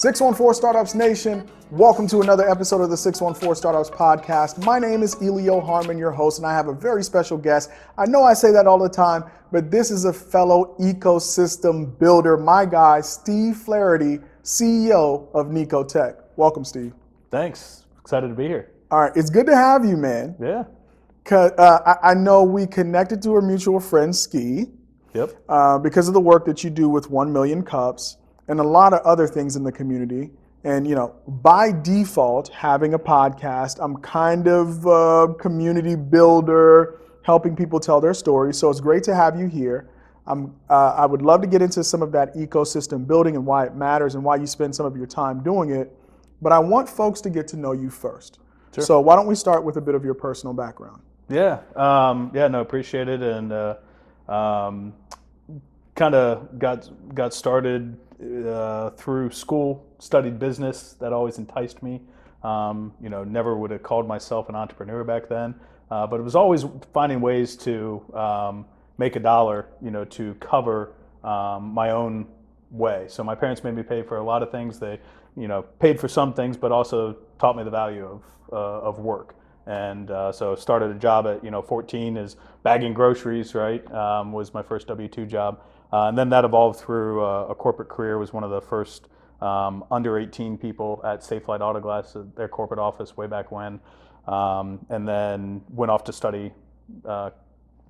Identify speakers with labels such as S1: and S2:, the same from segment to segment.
S1: 614 Startups Nation, welcome to another episode of the 614 Startups Podcast. My name is Elio Harmon, your host, and I have a very special guest. I know I say that all the time, but this is a fellow ecosystem builder, my guy, Steve Flaherty, CEO of necoTech. Welcome, Steve.
S2: Thanks. Excited to be here.
S1: All right, it's good to have you, man.
S2: Yeah.
S1: I know we connected to a mutual friend, Ski, because of the work that you do with 1 Million Cups and a lot of other things in the community. And, you know, by default, having a podcast, I'm kind of a community builder, helping people tell their stories. So it's great to have you here. I would love to get into some of that ecosystem building and why it matters and why you spend some of your time doing it. But I want folks to get to know you first.
S2: Sure.
S1: So why don't we start with a bit of your personal background?
S2: Yeah. Appreciate it. And kind of got started through school, studied business. That always enticed me. Never would have called myself an entrepreneur back then, but it was always finding ways to make a dollar, to cover my own way. So my parents made me pay for a lot of things. They, paid for some things, but also taught me the value of work. And so started a job at 14 as bagging groceries, right? Was my first W-2 job. And then that evolved through a corporate career. Was one of the first under 18 people at Safe Flight Autoglass, their corporate office way back when. And then went off to study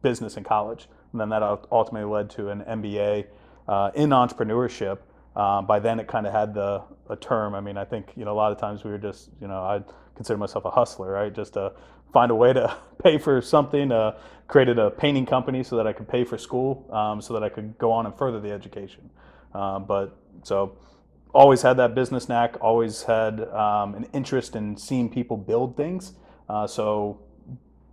S2: business in college. And then that ultimately led to an MBA in entrepreneurship. By then it kind of had a term. I mean, I think, a lot of times we were just, I'd consider myself a hustler, right? Just to find a way to pay for something, created a painting company so that I could pay for school, so that I could go on and further the education. So always had that business knack, always had an interest in seeing people build things. So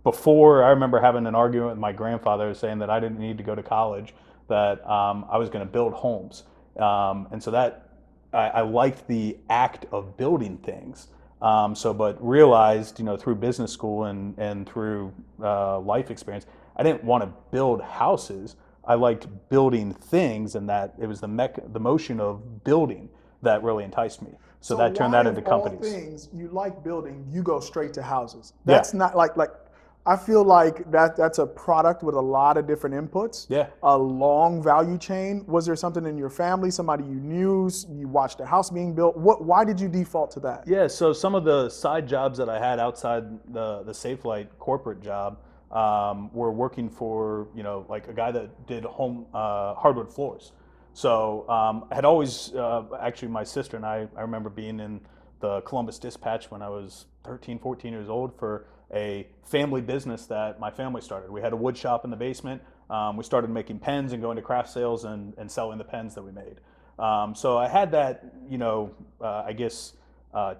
S2: before, I remember having an argument with my grandfather saying that I didn't need to go to college, that I was going to build homes. And so that I liked the act of building things. But realized, through business school and through life experience, I didn't want to build houses. I liked building things, and that it was the motion of building that really enticed me. So that turned that into companies.
S1: All things you like building, you go straight to houses. That's not like I feel like that's a product with a lot of different inputs.
S2: Yeah.
S1: A long value chain. Was there something in your family, somebody you knew, you watched a house being built? Why did you default to that?
S2: Yeah, so some of the side jobs that I had outside the Safe Flight corporate job were working for, like a guy that did home hardwood floors. So I had always, actually my sister and I remember being in the Columbus Dispatch when I was 13, 14 years old for a family business that my family started. We had a wood shop in the basement. We started making pens and going to craft sales and selling the pens that we made. So I had that,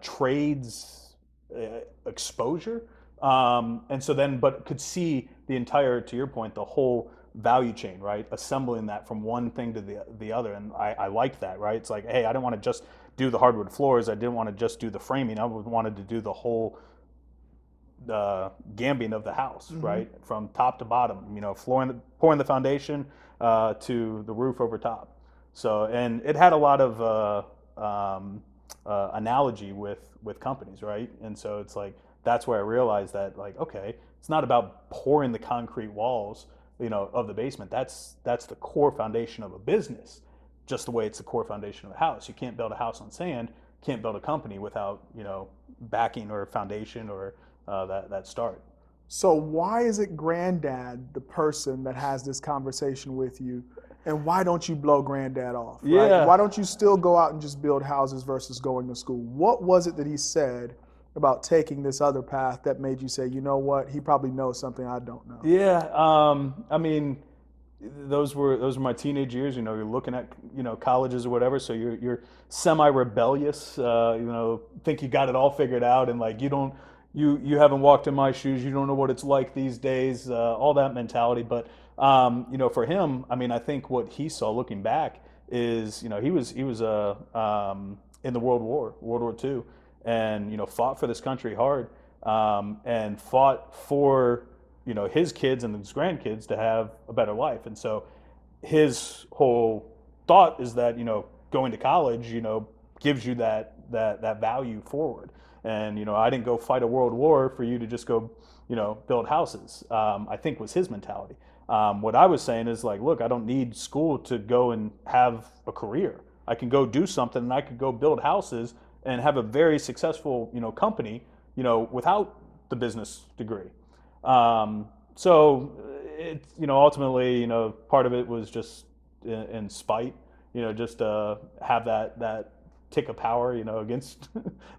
S2: trades exposure. And so then, but could see the entire, to your point, the whole value chain, right? Assembling that from one thing to the other. And I liked that, right? It's like, hey, I didn't want to just do the hardwood floors. I didn't want to just do the framing. I wanted to do the whole gambling of the house, mm-hmm. right? From top to bottom, pouring the foundation to the roof over top. So, and it had a lot of analogy with companies, right? And so it's like, that's where I realized that, like, okay, it's not about pouring the concrete walls, of the basement. That's the core foundation of a business, just the way it's the core foundation of a house. You can't build a house on sand, can't build a company without, backing or foundation or that start.
S1: So why is it Granddad, the person that has this conversation with you, and why don't you blow Granddad off? Right?
S2: Yeah.
S1: Why don't you still go out and just build houses versus going to school? What was it that he said about taking this other path that made you say, you know what, he probably knows something I don't know?
S2: Yeah, I mean, those were my teenage years. You're looking at colleges or whatever, so you're semi-rebellious. Think you got it all figured out, and like you haven't walked in my shoes. You don't know what it's like these days. All that mentality, but for him, I mean, I think what he saw looking back is he was in the World War II, and fought for this country hard, and fought for his kids and his grandkids to have a better life. And so his whole thought is that going to college gives you that value forward. And, I didn't go fight a world war for you to just go, build houses, I think was his mentality. What I was saying is like, look, I don't need school to go and have a career. I can go do something, and I could go build houses and have a very successful, company, without the business degree. So it, ultimately, part of it was just in spite, just have that tick of power, against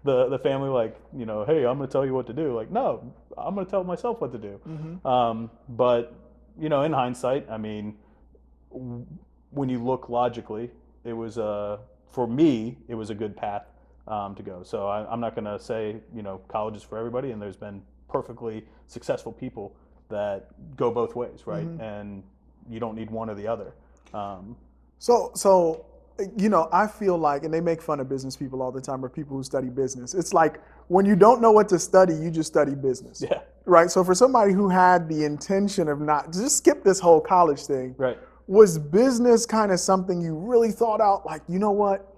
S2: the family, like, hey, I'm going to tell you what to do. Like, no, I'm going to tell myself what to do. But, in hindsight, I mean, when you look logically, it was, for me, it was a good path to go. So I'm not going to say, college is for everybody, and there's been perfectly successful people that go both ways, right? And you don't need one or the other.
S1: So I feel like, and they make fun of business people all the time, or people who study business. It's like when you don't know what to study, you just study business.
S2: Yeah.
S1: Right? So for somebody who had the intention of not, just skip this whole college thing,
S2: right?
S1: Was business kind of something you really thought out, like, you know what?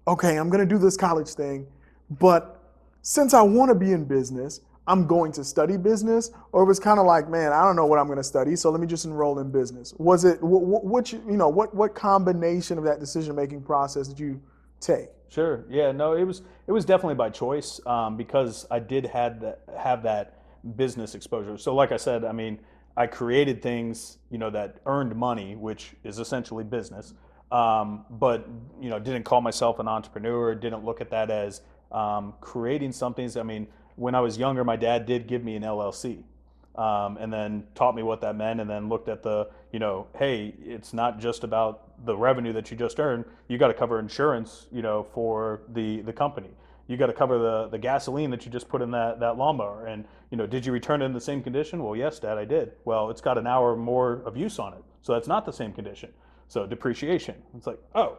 S1: Okay, I'm going to do this college thing, but since I want to be in business, I'm going to study business? Or it was kind of like, man, I don't know what I'm going to study, so let me just enroll in business. Was it, what combination of that decision-making process did you take?
S2: Sure. Yeah. No, it was definitely by choice, because I did have that business exposure. So, like I said, I mean, I created things, that earned money, which is essentially business. But didn't call myself an entrepreneur. Didn't look at that as creating something. I mean, when I was younger, my dad did give me an LLC, and then taught me what that meant, and then looked at the, hey, it's not just about the revenue that you just earned. You got to cover insurance, for the company. You got to cover the gasoline that you just put in that lawnmower. And, did you return it in the same condition? Well, yes, Dad, I did. Well, it's got an hour more of use on it, so that's not the same condition. So depreciation. It's like, oh,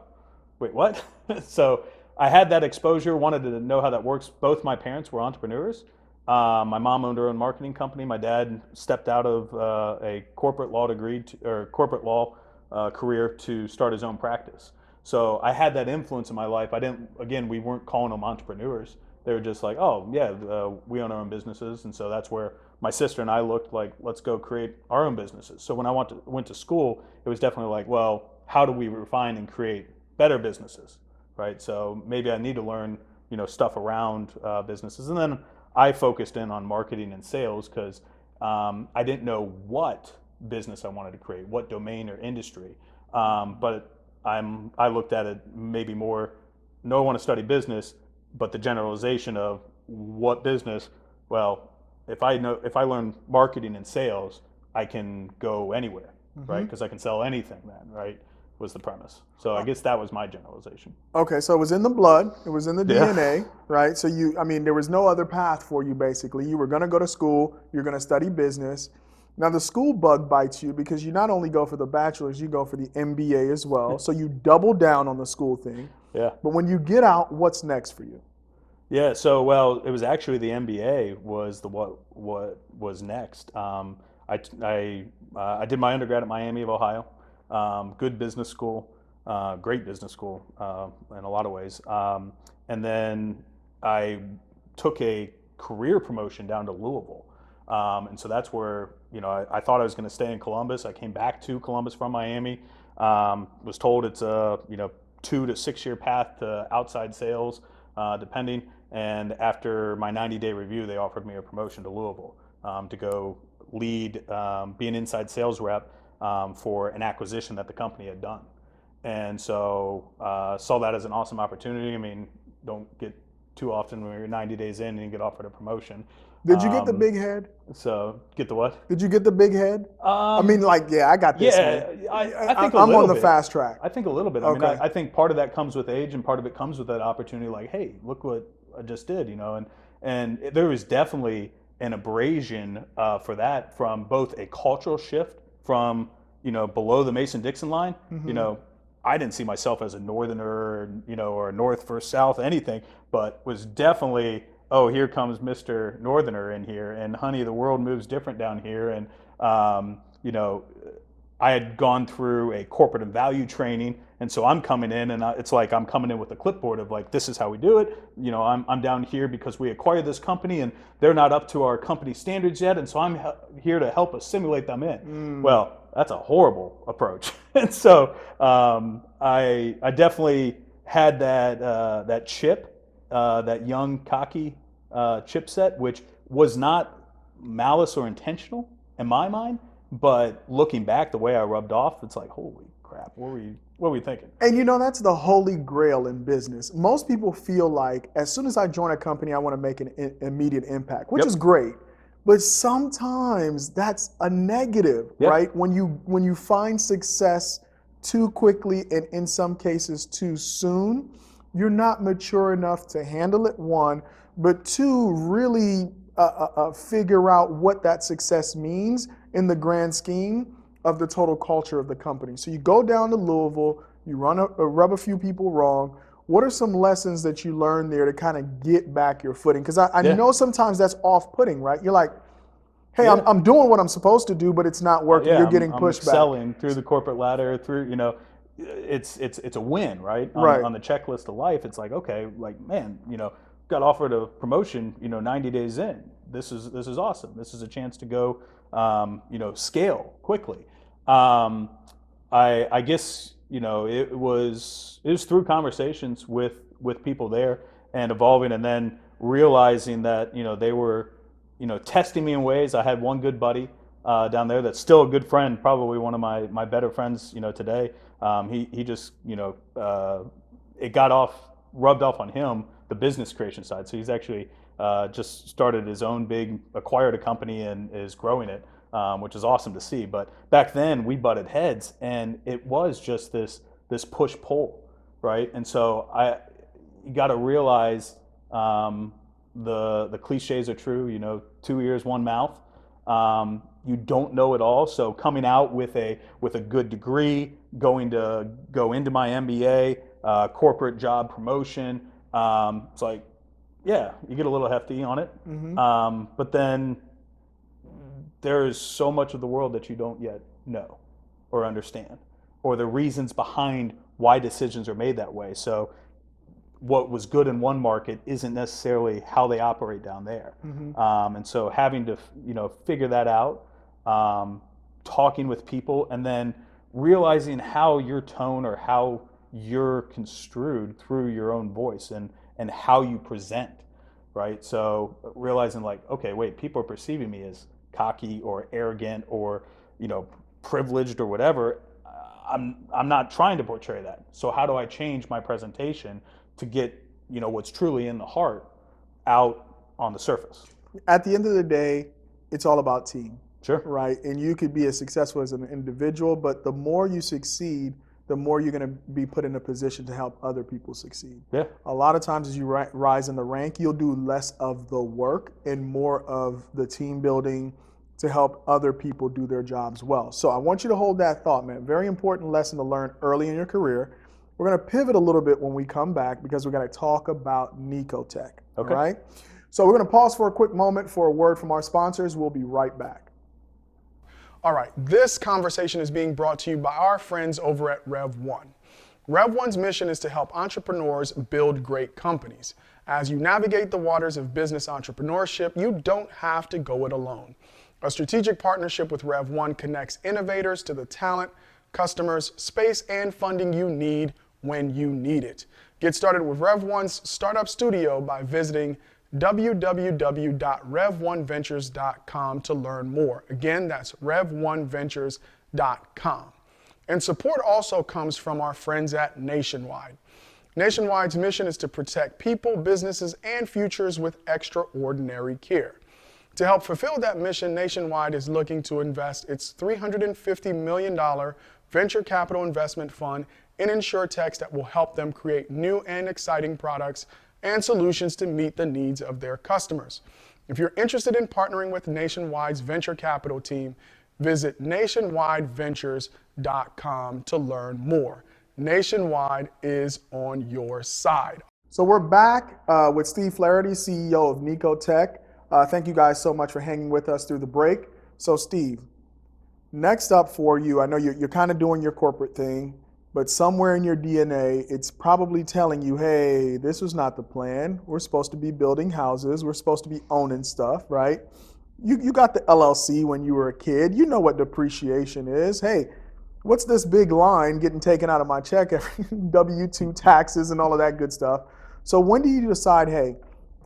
S2: wait, what? So I had that exposure, wanted to know how that works. Both my parents were entrepreneurs. My mom owned her own marketing company. My dad stepped out of a corporate law career to start his own practice. So I had that influence in my life. We weren't calling them entrepreneurs. They were just like, oh yeah, we own our own businesses. And so that's where my sister and I looked like, let's go create our own businesses. So when I went to school, it was definitely like, well, how do we refine and create better businesses, right? So maybe I need to learn, stuff around businesses. And then I focused in on marketing and sales because I didn't know what business I wanted to create, what domain or industry. But I looked at it maybe more, no, I want to study business, but the generalization of what business, well, if I learn marketing and sales, I can go anywhere, right? Because I can sell anything then, right? Was the premise. So I guess that was my generalization.
S1: Okay, so it was in the blood, it was in the DNA, right? So there was no other path for you basically. You were gonna go to school, you're gonna study business. Now the school bug bites you because you not only go for the bachelor's, you go for the MBA as well. So you double down on the school thing.
S2: Yeah.
S1: But when you get out, what's next for you?
S2: Yeah, so well, it was actually the MBA was what was next. I did my undergrad at Miami of Ohio, good business school, great business school in a lot of ways. And then I took a career promotion down to Louisville, and so that's where I thought I was going to stay in Columbus. I came back to Columbus from Miami. Was told it's a 2 to 6 year path to outside sales, depending. And after my 90-day review, they offered me a promotion to Louisville to go lead, be an inside sales rep for an acquisition that the company had done. And so saw that as an awesome opportunity. I mean, don't get too often when you're 90 days in and you get offered a promotion.
S1: Did you get the big head?
S2: So get the what?
S1: Did you get the big head? I got this.
S2: Yeah,
S1: man.
S2: I think
S1: I'm on the fast track.
S2: I think a little bit.
S1: Okay.
S2: I mean, I think part of that comes with age, and part of it comes with that opportunity. Like, hey, look what I just did, and there was definitely an abrasion for that from both a cultural shift from below the Mason-Dixon line. I didn't see myself as a northerner, or a north versus south, anything, but was definitely, oh, here comes Mr. Northerner in here, and honey, the world moves different down here. And, I had gone through a corporate and value training, And so I'm coming in, and it's like I'm coming in with a clipboard of like, this is how we do it. I'm down here because we acquired this company, and they're not up to our company standards yet, and so I'm here to help assimilate them in. Well, that's a horrible approach. And so I definitely had that chip, that young, cocky chipset, which was not malice or intentional in my mind, but looking back, the way I rubbed off, it's like, holy crap, what were we thinking?
S1: And that's the holy grail in business. Most people feel like as soon as I join a company, I want to make an immediate impact, which is great. But sometimes that's a negative, right? When you find success too quickly and in some cases too soon, you're not mature enough to handle it, one, but two, really figure out what that success means in the grand scheme of the total culture of the company. So you go down to Louisville, you rub a few people wrong. What are some lessons that you learned there to kind of get back your footing? Because I know sometimes that's off-putting, right? You're like, hey, I'm doing what I'm supposed to do, but it's not working. You're getting
S2: I'm
S1: pushed
S2: excelling
S1: back.
S2: Through the corporate ladder, through, it's a win, right? On the checklist of life, it's like, okay, like, man, got offered a promotion, 90 days in. This is awesome. This is a chance to go, scale quickly. I guess, it was through conversations with people there and evolving, and then realizing that, they were, testing me in ways. I had one good buddy down there that's still a good friend, probably one of my better friends, today. He just, it rubbed off on him, the business creation side. So he's actually just started his own acquired a company and is growing it, which is awesome to see. But back then we butted heads, and it was just this push-pull, right? And so you got to realize the cliches are true, 2 ears, 1 mouth. You don't know it all. So coming out with a good degree, go into my MBA, corporate job promotion, it's like, yeah, you get a little hefty on it. But then there is so much of the world that you don't yet know or understand, or the reasons behind why decisions are made that way. So what was good in one market isn't necessarily how they operate down there. And so having to, figure that out, talking with people, and then realizing how your tone or how you're construed through your own voice and how you present, right? So realizing like, okay, wait, people are perceiving me as cocky or arrogant or, privileged or whatever. I'm not trying to portray that. So how do I change my presentation to get, what's truly in the heart out on the surface?
S1: At the end of the day, it's all about team.
S2: Sure.
S1: Right? And you could be as successful as an individual, but the more you succeed, the more you're going to be put in a position to help other people succeed.
S2: Yeah.
S1: A lot of times as you rise in the rank, you'll do less of the work and more of the team building to help other people do their jobs well. So I want you to hold that thought, man. Very important lesson to learn early in your career. We're going to pivot a little bit when we come back because we're going to talk about necoTech.
S2: Okay.
S1: All right? So we're going to pause for a quick moment for a word from our sponsors. We'll be right back. All right, this conversation is being brought to you by our friends over at Rev1. Rev1's mission is to help entrepreneurs build great companies. As you navigate the waters of business entrepreneurship, you don't have to go it alone. A strategic partnership with Rev1 connects innovators to the talent, customers, space, and funding you need when you need it. Get started with Rev1's Startup Studio by visiting www.rev1ventures.com to learn more. Again, that's rev1ventures.com. And support also comes from our friends at Nationwide. Nationwide's mission is to protect people, businesses, and futures with extraordinary care. To help fulfill that mission, Nationwide is looking to invest its $350 million venture capital investment fund in insurtechs that will help them create new and exciting products and solutions to meet the needs of their customers. If you're interested in partnering with Nationwide's venture capital team, visit nationwideventures.com to learn more. Nationwide is on your side. So we're back with Steve Flaherty, CEO of necoTech. Thank you guys so much for hanging with us through the break. So Steve, next up for you, I know you're kind of doing your corporate thing. but somewhere in your DNA, it's probably telling you, hey, this was not the plan. We're supposed to be building houses. We're supposed to be owning stuff, right? You got the LLC when you were a kid. You know what depreciation is. Hey, what's this big line getting taken out of my check every W-2 taxes and all of that good stuff? So when do you decide, hey,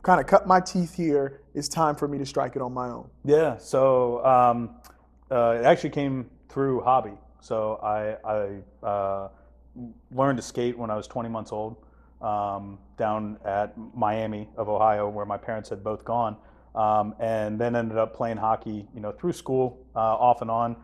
S1: kind of cut my teeth here, it's time for me to strike it on my own?
S2: Yeah, so it actually came through hobby. So I learned to skate when I was 20 months old down at Miami of Ohio, where my parents had both gone, and then ended up playing hockey, through school, off and on.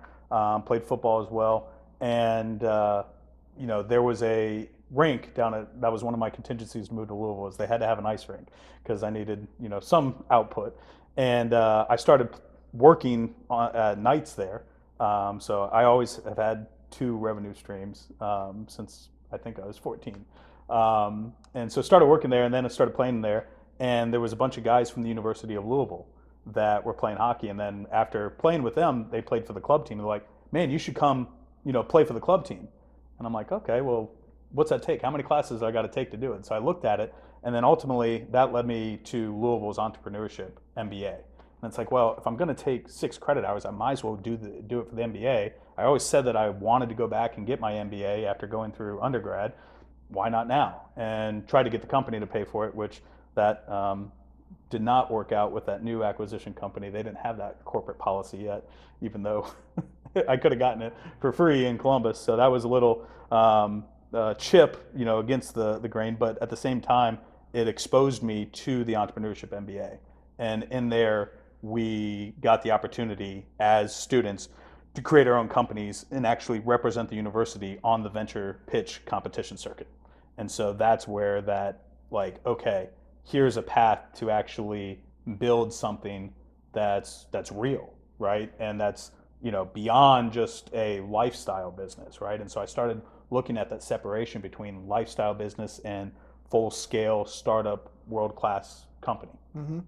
S2: Played football as well, and there was a rink that was one of my contingencies to move to Louisville. Is they had to have an ice rink because I needed some output, and I started working at nights there. So I always have had two revenue streams since I think I was 14. And so started working there, and then I started playing there. And there was a bunch of guys from the University of Louisville that were playing hockey. And then after playing with them, they played for the club team. They're like, man, you should come, play for the club team. And I'm like, okay, well, what's that take? How many classes do I got to take to do it? So I looked at it, and then ultimately that led me to Louisville's entrepreneurship MBA. And it's like, well, if I'm going to take 6 credit hours, I might as well do it for the MBA. I always said that I wanted to go back and get my MBA after going through undergrad. Why not now? And try to get the company to pay for it, which that did not work out with that new acquisition company. They didn't have that corporate policy yet, even though I could have gotten it for free in Columbus. So that was a little chip, against the grain. But at the same time, it exposed me to the entrepreneurship MBA. And in there, we got the opportunity as students to create our own companies and actually represent the university on the venture pitch competition circuit. And so that's where that, okay, here's a path to actually build something that's real, right? And that's, beyond just a lifestyle business, right? And so I started looking at that separation between lifestyle business and full-scale startup world-class company.
S1: Mm-hmm.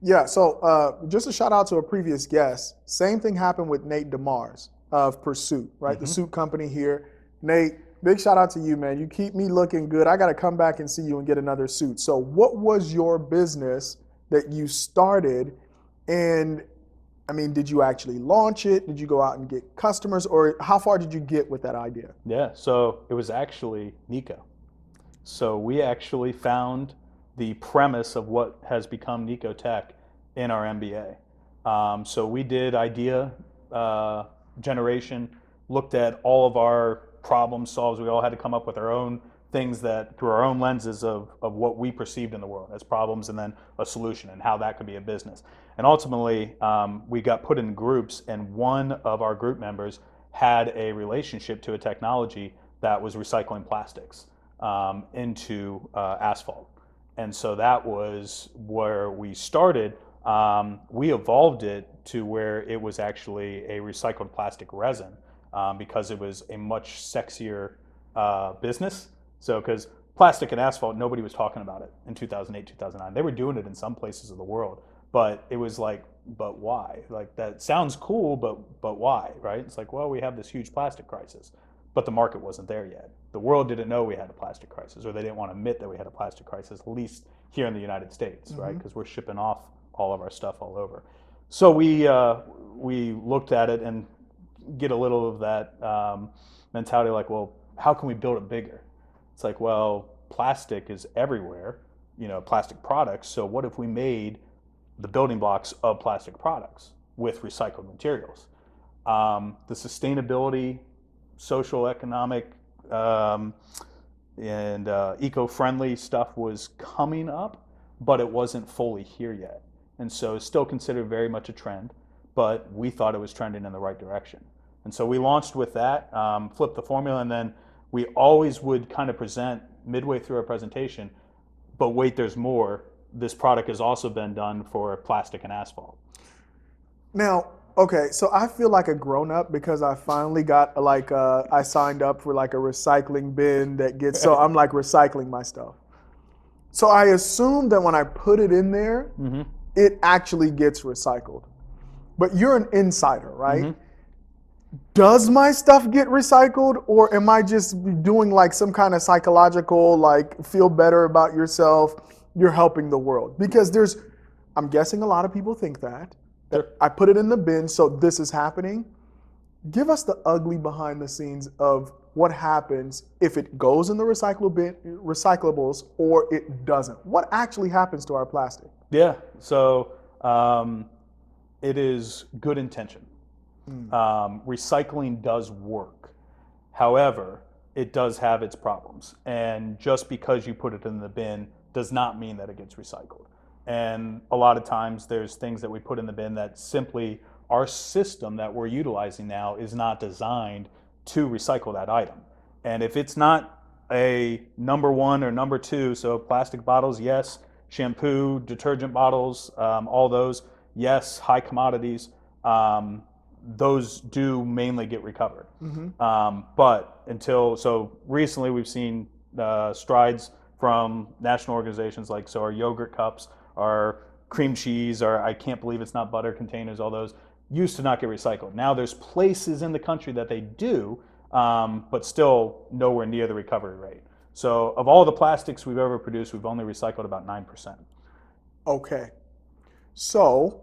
S1: Yeah, so just a shout out to a previous guest. Same thing happened with Nate DeMars of Pursuit, right? Mm-hmm. The suit company here. Nate, big shout out to you, man. You keep me looking good. I got to come back and see you and get another suit. So what was your business that you started? And I mean, did you actually launch it? Did you go out and get customers? Or how far did you get with that idea?
S2: Yeah, so it was actually Niko. So we actually found the premise of what has become necoTech in our MBA. So we did idea generation, looked at all of our problem solves. We all had to come up with our own things that through our own lenses of what we perceived in the world as problems, and then a solution and how that could be a business. And ultimately, we got put in groups, and one of our group members had a relationship to a technology that was recycling plastics into asphalt. And so that was where we started. We evolved it to where it was actually a recycled plastic resin because it was a much sexier business. So because plastic and asphalt, nobody was talking about it in 2008, 2009. They were doing it in some places of the world, but it was like, but why? Like, that sounds cool, but why, right? It's like, well, we have this huge plastic crisis, but the market wasn't there yet. The world didn't know we had a plastic crisis, or they didn't want to admit that we had a plastic crisis, at least here in the United States, right? Because we're shipping off all of our stuff all over. So we looked at it and get a little of that mentality, like, well, how can we build it bigger? It's like, well, plastic is everywhere, plastic products. So what if we made the building blocks of plastic products with recycled materials? The sustainability, social, economic, and eco-friendly stuff was coming up, but it wasn't fully here yet. And so it's still considered very much a trend, but we thought it was trending in the right direction. And so we launched with that, flipped the formula, and then we always would kind of present midway through our presentation, but wait, there's more. This product has also been done for plastic and asphalt.
S1: Now, okay, so I feel like a grown-up because I finally got I signed up for like a recycling bin that gets, so I'm like recycling my stuff. So I assume that when I put it in there, it actually gets recycled. But you're an insider, right? does my stuff get recycled, or am I just doing like some kind of psychological, like feel better about yourself, you're helping the world? Because I'm guessing a lot of people think that
S2: Sure.
S1: I put it in the bin, so this is happening. Give us the ugly behind the scenes of what happens if it goes in the recyclables or it doesn't. What actually happens to our plastic?
S2: Yeah. So it is good intention. Recycling does work. However, it does have its problems. And just because you put it in the bin does not mean that it gets recycled. And a lot of times there's things that we put in the bin that simply our system that we're utilizing now is not designed to recycle that item. And if it's not a number one or number two, so plastic bottles, yes, shampoo, detergent bottles, all those, yes, high commodities, those do mainly get recovered. But so recently we've seen strides from national organizations like, so our yogurt cups, our cream cheese, our I can't believe it's not butter containers, all those used to not get recycled. Now there's places in the country that they do, but still nowhere near the recovery rate. So of all the plastics we've ever produced, we've only recycled about 9%.
S1: Okay. So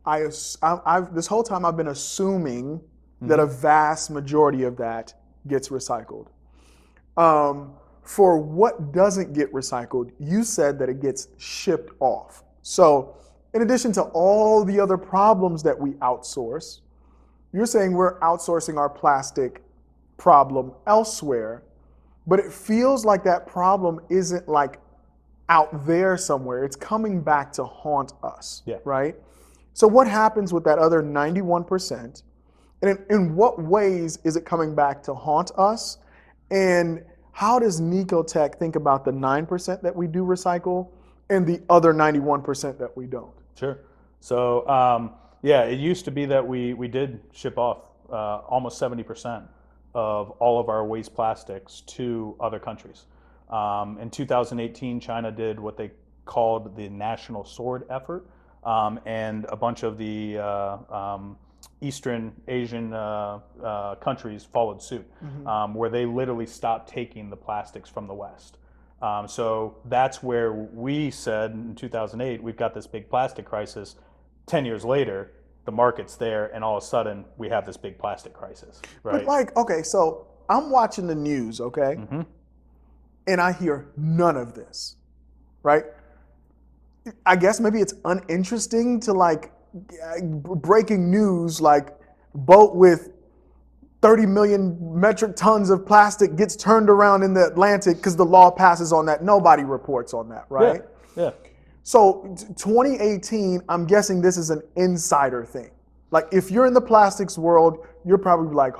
S1: I've this whole time I've been assuming that a vast majority of that gets recycled. For what doesn't get recycled, you said that it gets shipped off. So in addition to all the other problems that we outsource, you're saying we're outsourcing our plastic problem elsewhere, but it feels like that problem isn't like out there somewhere. It's coming back to haunt us, right? So what happens with that other 91%? And in what ways is it coming back to haunt us? And how does necoTech think about the 9% that we do recycle and the other 91% that we don't?
S2: Sure. So it used to be that we did ship off almost 70% of all of our waste plastics to other countries. In 2018, China did what they called the National Sword Effort, and a bunch of the Eastern Asian countries followed suit, where they literally stopped taking the plastics from the West. So that's where we said in 2008, we've got this big plastic crisis. 10 years later, the market's there, and all of a sudden, we have this big plastic crisis, right?
S1: But okay, so I'm watching the news, okay? And I hear none of this, right? I guess maybe it's uninteresting to like breaking news, like boat with 30 million metric tons of plastic gets turned around in the Atlantic because the law passes on that. Nobody reports on that, right?
S2: Yeah.
S1: So 2018, I'm guessing this is an insider thing. Like if you're in the plastics world, you're probably like,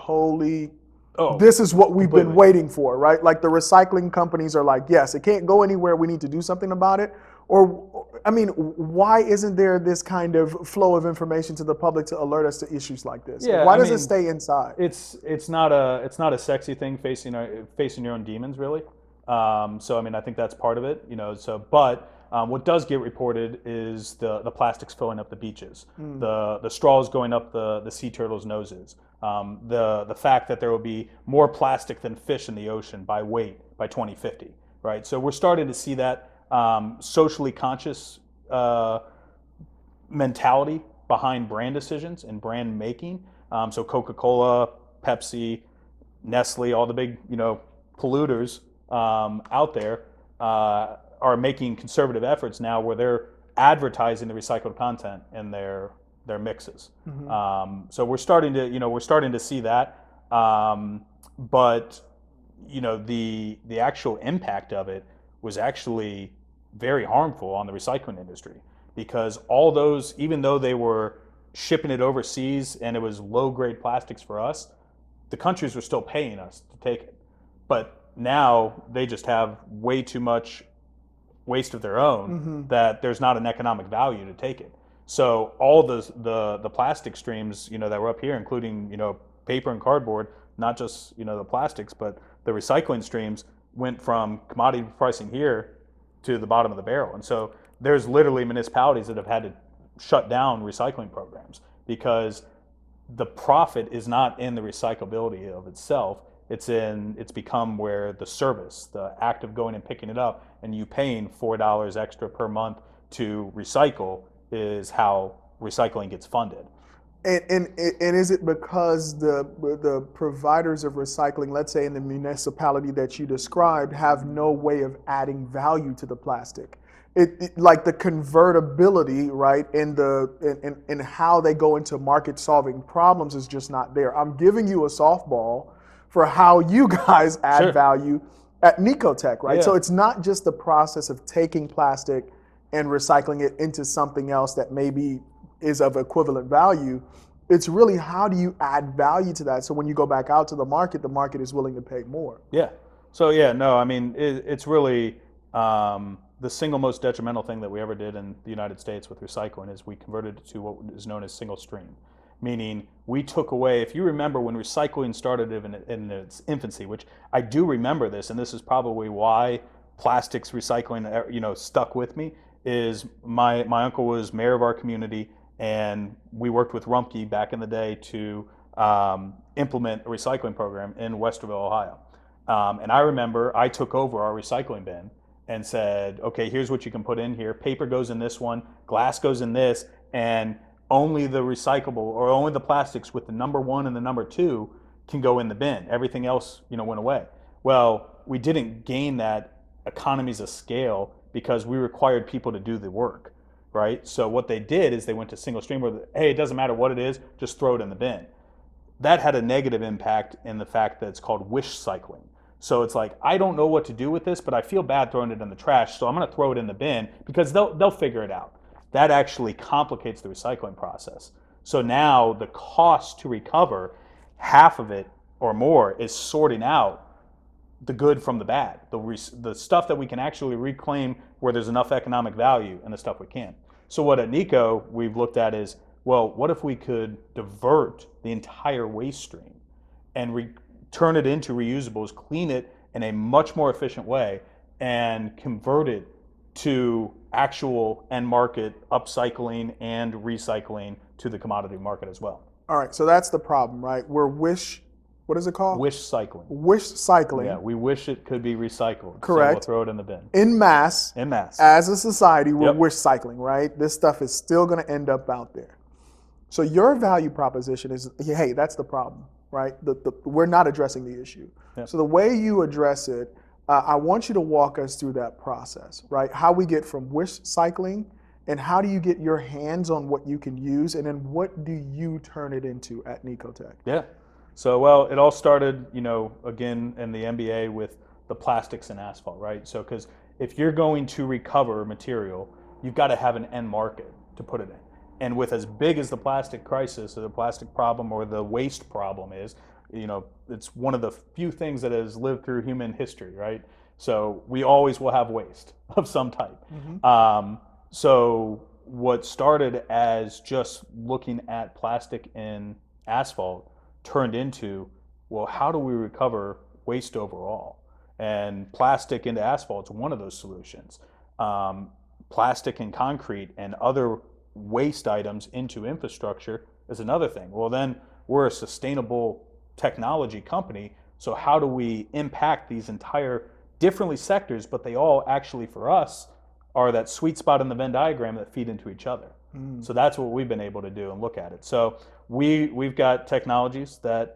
S1: this is what we've been waiting for, right? Like the recycling companies are like, yes, it can't go anywhere. We need to do something about it. Or, I mean, why isn't there this kind of flow of information to the public to alert us to issues like this?
S2: Yeah,
S1: Why does it stay inside?
S2: It's not a sexy thing facing your own demons, really. So I mean, I think that's part of it, but what does get reported is the plastics filling up the beaches, the straws going up the sea turtles' noses, the fact that there will be more plastic than fish in the ocean by weight by 2050, right? So we're starting to see that socially conscious mentality behind brand decisions and brand making. So Coca-Cola, Pepsi, Nestle, all the big polluters out there are making conservative efforts now where they're advertising the recycled content in their mixes. So we're starting to see that, but the actual impact of it was actually very harmful on the recycling industry, because all those, even though they were shipping it overseas and it was low grade plastics for us, the countries were still paying us to take it. But now they just have way too much waste of their own that there's not an economic value to take it. So all the plastic streams that were up here, including paper and cardboard, not just the plastics, but the recycling streams went from commodity pricing here to the bottom of the barrel. And so there's literally municipalities that have had to shut down recycling programs because the profit is not in the recyclability of itself. It's become where the service, the act of going and picking it up and you paying $4 extra per month to recycle is how recycling gets funded.
S1: And is it because the providers of recycling, let's say in the municipality that you described, have no way of adding value to the plastic? Like the convertibility, right, and how they go into market solving problems is just not there. I'm giving you a softball for how you guys add
S2: Sure.
S1: value at necoTech, right?
S2: Yeah.
S1: So it's not just the process of taking plastic and recycling it into something else that maybe is of equivalent value. It's really how do you add value to that so when you go back out to the market is willing to pay more.
S2: Yeah. So yeah, no, I mean, it's really the single most detrimental thing that we ever did in the United States with recycling is we converted it to what is known as single stream. Meaning we took away, if you remember when recycling started in its infancy, which I do remember this, and this is probably why plastics recycling, stuck with me, is my uncle was mayor of our community, and we worked with Rumpke back in the day to implement a recycling program in Westerville, Ohio. And I remember I took over our recycling bin and said, okay, here's what you can put in here. Paper goes in this one, glass goes in this, and only the recyclable or only the plastics with the number 1 and the number 2 can go in the bin. Everything else, went away. Well, we didn't gain that economies of scale because we required people to do the work, right? So what they did is they went to single stream where, hey, it doesn't matter what it is, just throw it in the bin. That had a negative impact in the fact that it's called wishcycling. So it's like, I don't know what to do with this, but I feel bad throwing it in the trash, so I'm going to throw it in the bin because they'll figure it out. That actually complicates the recycling process. So now the cost to recover, half of it or more, is sorting out the good from the bad, the stuff that we can actually reclaim where there's enough economic value and the stuff we can't. So what at Niko we've looked at is, well, what if we could divert the entire waste stream and turn it into reusables, clean it in a much more efficient way, and convert it to actual end market upcycling and recycling to the commodity market as well.
S1: All right, so that's the problem, right? What is it called?
S2: Wishcycling.
S1: Wishcycling.
S2: Yeah, we wish it could be recycled.
S1: Correct.
S2: So we'll throw it in the bin.
S1: In mass. As a society, we're wishcycling, right? This stuff is still going to end up out there. So your value proposition is, hey, that's the problem, right? We're not addressing the issue. Yep. So the way you address it, I want you to walk us through that process, right? How we get from wishcycling and how do you get your hands on what you can use, and then what do you turn it into at necoTech?
S2: Yeah. So, well, it all started, again, in the MBA with the plastics and asphalt, right? So, because if you're going to recover material, you've got to have an end market to put it in. And with as big as the plastic crisis or the plastic problem or the waste problem is, it's one of the few things that has lived through human history, right? So we always will have waste of some type. Mm-hmm. So what started as just looking at plastic in asphalt turned into, well, how do we recover waste overall? And plastic into asphalt is one of those solutions. Plastic and concrete and other waste items into infrastructure is another thing. Well, then we're a sustainable technology company, so how do we impact these entire differently sectors, but they all actually for us are that sweet spot in the Venn diagram that feed into each other. So that's what we've been able to do and look at it. So we've got technologies that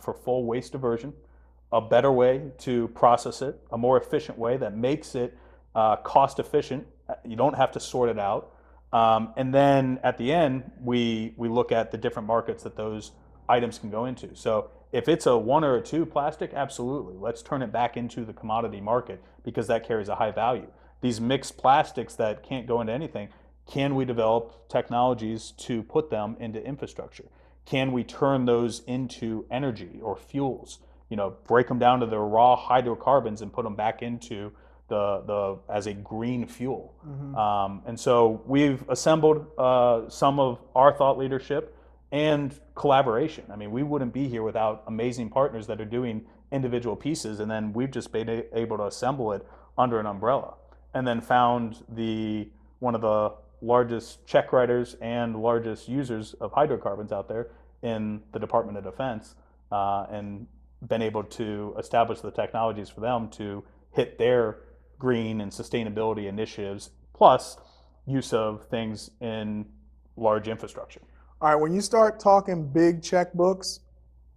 S2: for full waste diversion, a better way to process it, a more efficient way that makes it cost efficient. You don't have to sort it out. And then at the end, we look at the different markets that those items can go into. So if it's a 1 or a 2 plastic, absolutely. Let's turn it back into the commodity market because that carries a high value. These mixed plastics that can't go into anything, can we develop technologies to put them into infrastructure? Can we turn those into energy or fuels? Break them down to the raw hydrocarbons and put them back into the as a green fuel. Mm-hmm. And so we've assembled some of our thought leadership and collaboration. I mean, we wouldn't be here without amazing partners that are doing individual pieces, and then we've just been able to assemble it under an umbrella. And then found one of the largest check writers and largest users of hydrocarbons out there in the Department of Defense and been able to establish the technologies for them to hit their green and sustainability initiatives, plus use of things in large infrastructure.
S1: All right, when you start talking big checkbooks,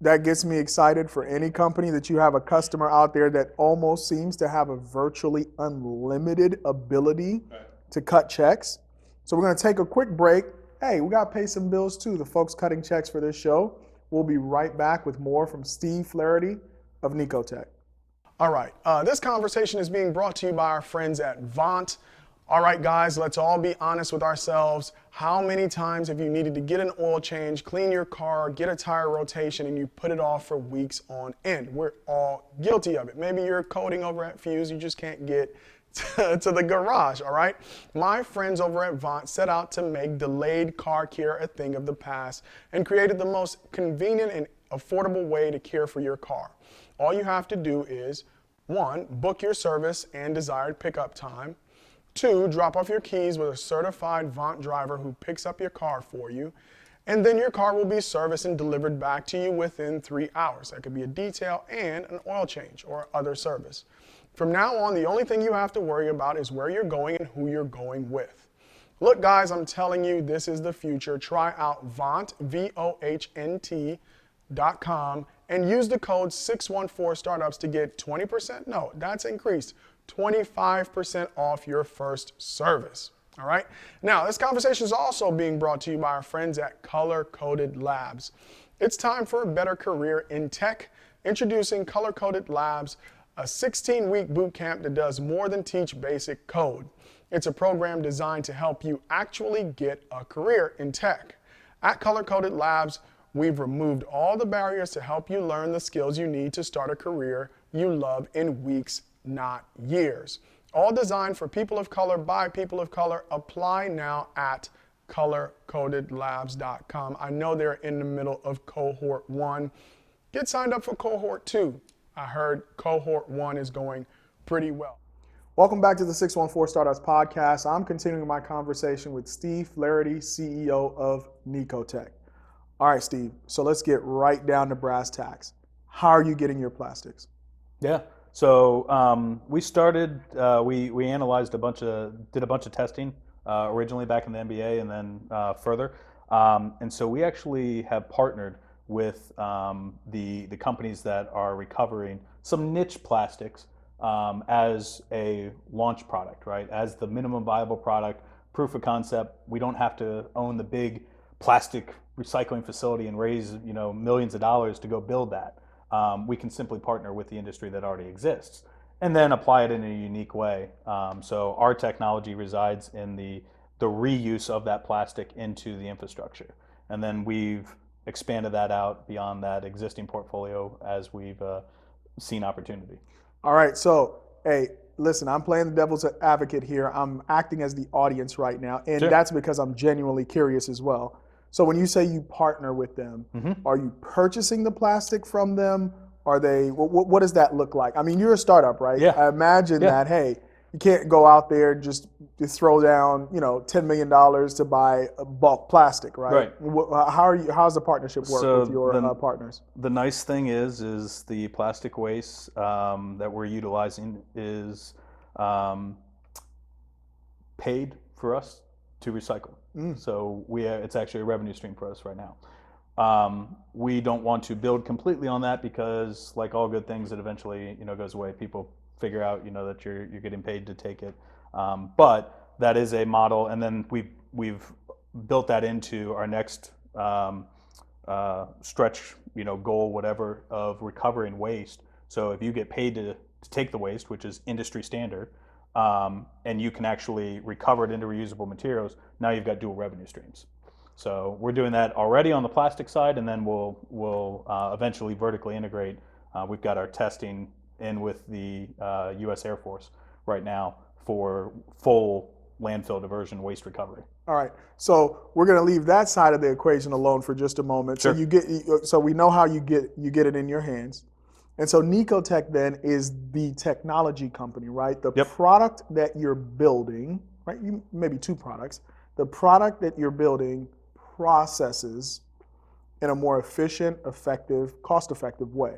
S1: that gets me excited for any company that you have a customer out there that almost seems to have a virtually unlimited ability to cut checks. So we're going to take a quick break. Hey, we got to pay some bills too, the folks cutting checks for this show. We'll be right back with more from Steve Flaherty of necoTech. All right, this conversation is being brought to you by our friends at Vaunt. All right, guys, let's all be honest with ourselves. How many times have you needed to get an oil change, clean your car, get a tire rotation, and you put it off for weeks on end? We're all guilty of it. Maybe you're coding over at Fuse, you just can't get to the garage, all right? My friends over at Vaunt set out to make delayed car care a thing of the past and created the most convenient and affordable way to care for your car. All you have to do is, 1, book your service and desired pickup time. 2, drop off your keys with a certified Vaunt driver who picks up your car for you. And then your car will be serviced and delivered back to you within 3 hours. That could be a detail and an oil change or other service. From now on, the only thing you have to worry about is where you're going and who you're going with. Look, guys, I'm telling you, this is the future. Try out Vaunt, VOHNT.com, and use the code 614startups to get 20%. No, that's increased. 25% off your first service. All right. Now, this conversation is also being brought to you by our friends at Color Coded Labs. It's time for a better career in tech. Introducing Color Coded Labs, a 16-week boot camp that does more than teach basic code. It's a program designed to help you actually get a career in tech. At Color Coded Labs, we've removed all the barriers to help you learn the skills you need to start a career you love in weeks, not years. All designed for people of color by people of color. Apply now at colorcodedlabs.com. I know they're in the middle of cohort 1. Get signed up for cohort 2. I heard cohort 1 is going pretty well. Welcome back to the 614 Startups podcast. I'm continuing my conversation with Steve Flaherty, CEO of necoTech. All right, Steve, so let's get right down to brass tacks. How are you getting your plastics?
S2: Yeah. So we started, we analyzed did a bunch of testing originally back in the MBA and then further. And so we actually have partnered with the companies that are recovering some niche plastics as a launch product, right? As the minimum viable product, proof of concept. We don't have to own the big plastic recycling facility and raise millions of dollars to go build that. We can simply partner with the industry that already exists and then apply it in a unique way. So our technology resides in the reuse of that plastic into the infrastructure. And then we've expanded that out beyond that existing portfolio as we've seen opportunity.
S1: All right, so hey, listen, I'm playing the devil's advocate here. I'm acting as the audience right now, and
S2: Sure.
S1: That's because I'm genuinely curious as well. So when you say you partner with them, Are you purchasing the plastic from them? Are they? What does that look like? I mean, you're a startup, right?
S2: Yeah.
S1: I imagine that. Hey, you can't go out there just to throw down, $10 million to buy bulk plastic, right? How's the partnership work with your partners?
S2: The nice thing is the plastic waste that we're utilizing is paid for us to recycle. So it's actually a revenue stream for us right now. We don't want to build completely on that because, like all good things, it eventually goes away. People figure out that you're getting paid to take it. But that is a model, and then we've built that into our next stretch goal, whatever, of recovering waste. So if you get paid to take the waste, which is industry standard, and you can actually recover it into reusable materials, now you've got dual revenue streams. So we're doing that already on the plastic side, and then we'll eventually vertically integrate. We've got our testing in with the U.S. Air Force right now for full landfill diversion waste recovery.
S1: All right, so we're going to leave that side of the equation alone for just a moment.
S2: Sure.
S1: So we know how you get it in your hands. And so necoTech then is the technology company, right? The product that you're building, right? Maybe two products. The product that you're building processes in a more efficient, effective, cost-effective way.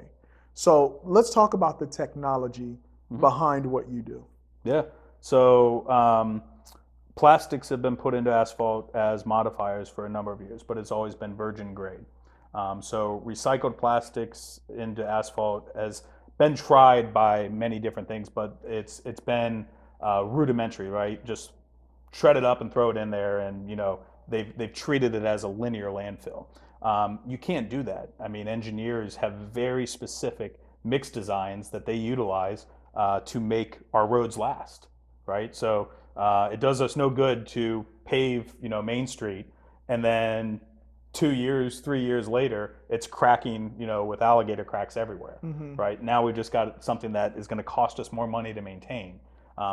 S1: So let's talk about the technology behind what you do.
S2: Yeah. So plastics have been put into asphalt as modifiers for a number of years, but it's always been virgin grade. So recycled plastics into asphalt has been tried by many different things, but it's been rudimentary, right? Just shred it up and throw it in there, and they've treated it as a linear landfill. You can't do that. I mean, engineers have very specific mix designs that they utilize to make our roads last, right? So it does us no good to pave, Main Street, and then 2 years, 3 years later, it's cracking, with alligator cracks everywhere, right? Now we've just got something that is going to cost us more money to maintain.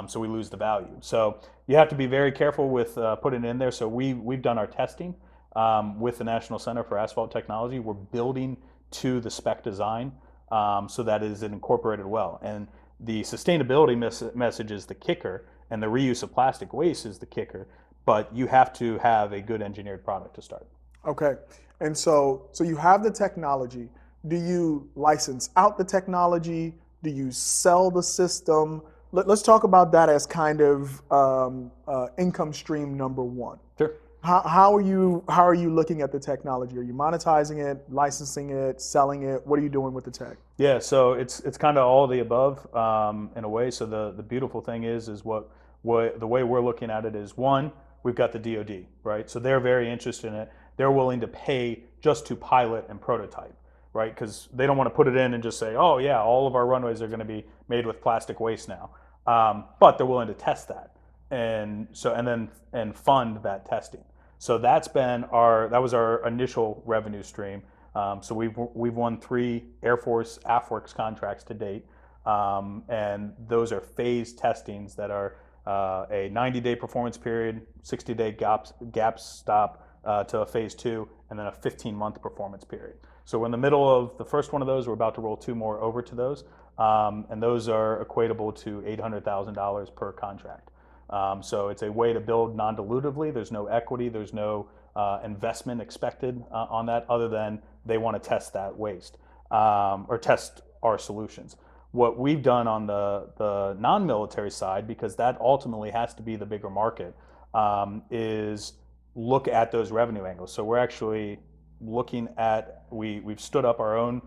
S2: So we lose the value. So you have to be very careful with putting it in there. So we've done our testing with the National Center for Asphalt Technology. We're building to the spec design so that is incorporated well. And the sustainability message is the kicker, and the reuse of plastic waste is the kicker. But you have to have a good engineered product to start.
S1: Okay, and so you have the technology. Do you license out the technology? Do you sell the system? Let's talk about that as kind of income stream number one.
S2: Sure.
S1: How are you looking at the technology? Are you monetizing it, licensing it, selling it? What are you doing with the tech?
S2: Yeah, so it's kind of all of the above in a way. So the beautiful thing is what the way we're looking at it is, one, we've got the DoD, right? So they're very interested in it. They're willing to pay just to pilot and prototype, right? Because they don't want to put it in and just say, oh yeah, all of our runways are going to be made with plastic waste now. But they're willing to test that and fund that testing. So that was our initial revenue stream. So we've won 3 Air Force AFWERX contracts to date, and those are phased testings that are a 90-day performance period, 60-day gap stop to a phase 2, and then a 15-month performance period. So we're in the middle of the first one of those. We're about to roll 2 more over to those, and those are equatable to $800,000 per contract. So it's a way to build non-dilutively. There's no equity. There's no investment expected on that, other than they want to test that waste or test our solutions. What we've done on the non-military side, because that ultimately has to be the bigger market, is look at those revenue angles. So we're actually looking at, we've stood up our own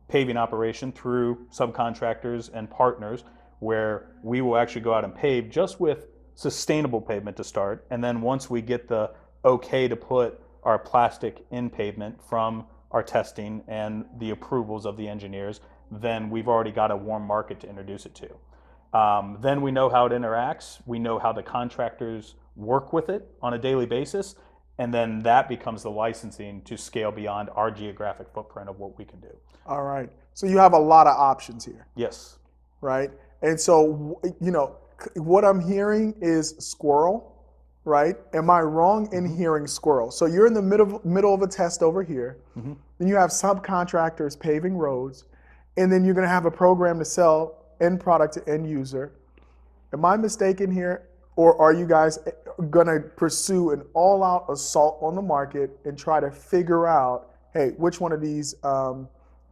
S2: paving operation through subcontractors and partners, where we will actually go out and pave just with sustainable pavement to start. And then once we get the okay to put our plastic in pavement from our testing and the approvals of the engineers, then we've already got a warm market to introduce it to. Then we know how it interacts. We know how the contractors work with it on a daily basis. And then that becomes the licensing to scale beyond our geographic footprint of what we can do.
S1: All right. So you have a lot of options here.
S2: Yes.
S1: Right. And so, what I'm hearing is squirrel, right? Am I wrong in hearing squirrel? So you're in the middle of a test over here. Then you have subcontractors paving roads, and then you're going to have a program to sell end product to end user. Am I mistaken here? Or are you guys going to pursue an all-out assault on the market and try to figure out, hey, which one of these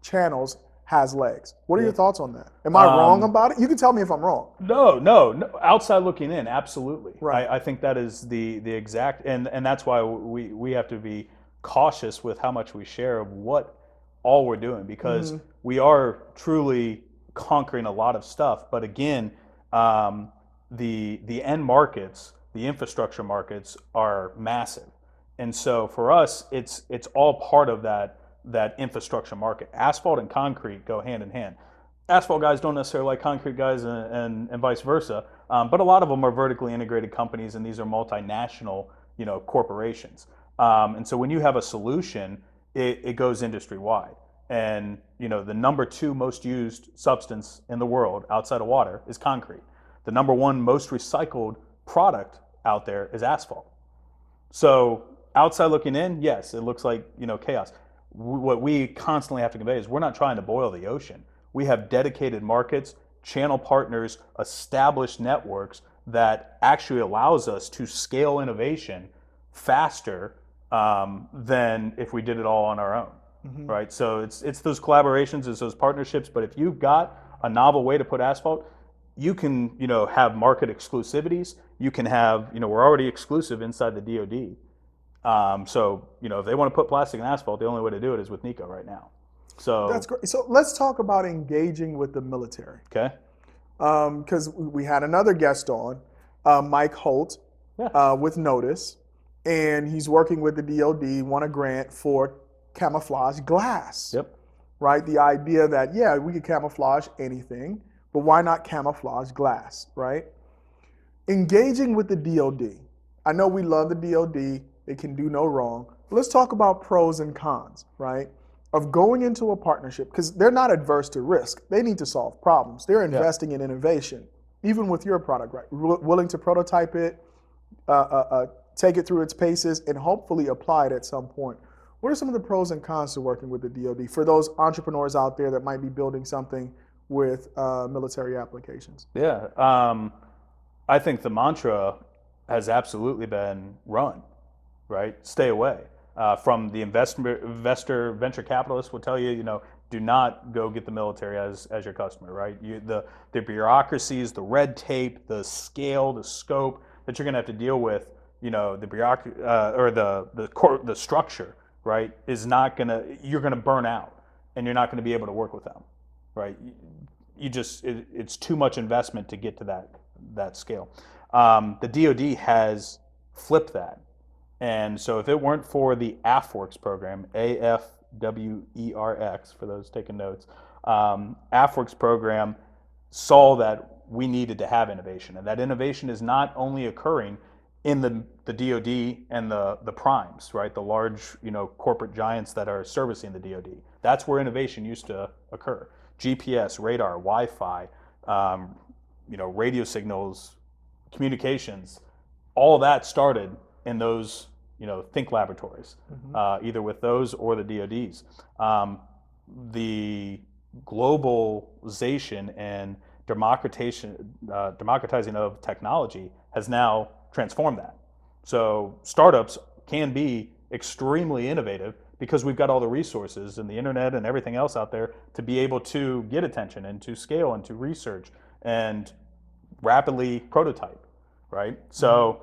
S1: channels has legs? What are your thoughts on that? Am I wrong about it? You can tell me if I'm wrong.
S2: No. Outside looking in, absolutely.
S1: Right.
S2: I think that is the exact, and that's why we have to be cautious with how much we share of what all we're doing, because we are truly conquering a lot of stuff. But again, the end markets, the infrastructure markets, are massive, and so for us, it's all part of that infrastructure market. Asphalt and concrete go hand in hand. Asphalt guys don't necessarily like concrete guys, and vice versa. But a lot of them are vertically integrated companies, and these are multinational, corporations. And so when you have a solution, it goes industry wide. And the number 2 most used substance in the world outside of water is concrete. The number 1 most recycled product out there is asphalt. So outside looking in, yes, it looks like chaos. What we constantly have to convey is we're not trying to boil the ocean. We have dedicated markets, channel partners, established networks that actually allows us to scale innovation faster than if we did it all on our own. right? So it's those collaborations, it's those partnerships. But if you've got a novel way to put asphalt, you can have market exclusivities. You can have we're already exclusive inside the DoD. So if they want to put plastic in asphalt, the only way to do it is with Niko right now. So
S1: That's great. So let's talk about engaging with the military.
S2: Okay.
S1: Because we had another guest on, Mike Holt, with Notice, and he's working with the DoD, won a grant for camouflage glass.
S2: Yep.
S1: Right? The idea that, we could camouflage anything, but why not camouflage glass, right? Engaging with the DoD. I know we love the DoD. It can do no wrong. But let's talk about pros and cons, right? Of going into a partnership, because they're not adverse to risk. They need to solve problems. They're investing in innovation, even with your product, right? Willing to prototype it, take it through its paces, and hopefully apply it at some point. What are some of the pros and cons to working with the DoD for those entrepreneurs out there that might be building something with military applications?
S2: Yeah, I think the mantra has absolutely been run, right? Stay away. From the investor, venture capitalists will tell you, do not go get the military as your customer, right? The bureaucracies, the red tape, the scale, the scope that you're going to have to deal with, the bureaucracy or the structure, right, is not going to. You're going to burn out, and you're not going to be able to work with them, right? It's too much investment to get to that scale. The DoD has flipped that. And so if it weren't for the AFWERX program, AFWERX, for those taking notes, AFWERX program saw that we needed to have innovation. And that innovation is not only occurring in the DoD and the primes, right? The large, corporate giants that are servicing the DoD. That's where innovation used to occur. GPS, radar, Wi-Fi, radio signals, communications, all that started in those, think laboratories, either with those or the DoDs. The globalization and democratizing of technology has now transformed that. So startups can be extremely innovative because we've got all the resources and the internet and everything else out there to be able to get attention and to scale and to research and rapidly prototype, right? So